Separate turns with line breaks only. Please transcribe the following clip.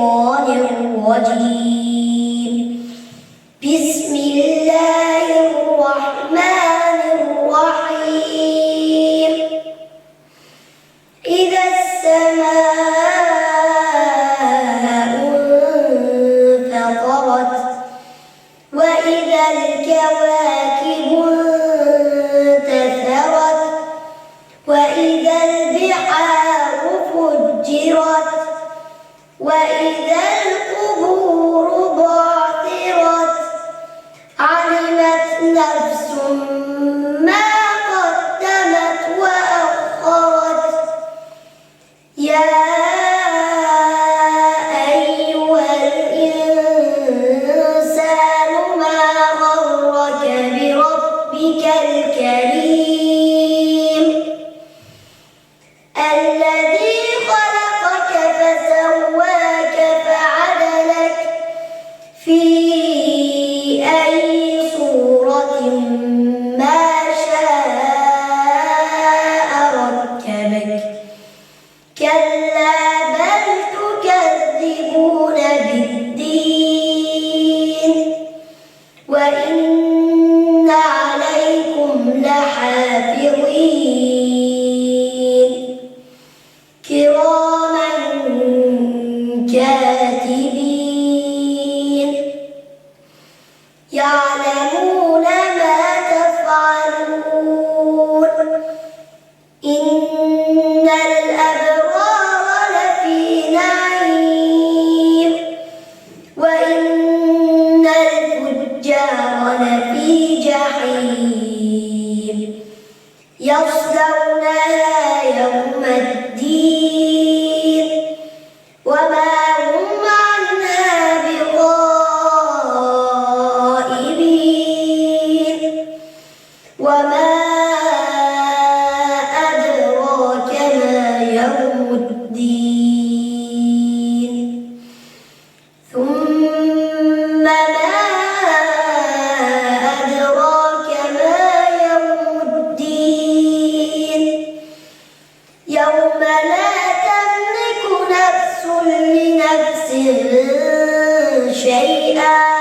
الشيطان الرجيم. بسم الله الرحمن الرحيم. إذا السماء انفطرت وإذا الكواكب انتثرت وإذا البحار فجرت وإذا القبور بعثرت علمت نفس ما قدمت وأخرت. يا أيها الإنسان ما غرك بربك الكريم الذي خلقك فسواك فعدلك في أي صورة ما شاء ركبك. كلا بل تكذبون بالدين وإن عليكم لحافظين كراما كاتبين يعلمون ما تفعلون. إن الأبرار لفي نعيم وإن الفجار لفي جحيم يصلونها يوم الدين وما هم عنها بغائبين. وما أدراك ما يوم الدين. ثم ما أدراك ما يوم الدين. يوم لا تملك نفس لنفس شيئا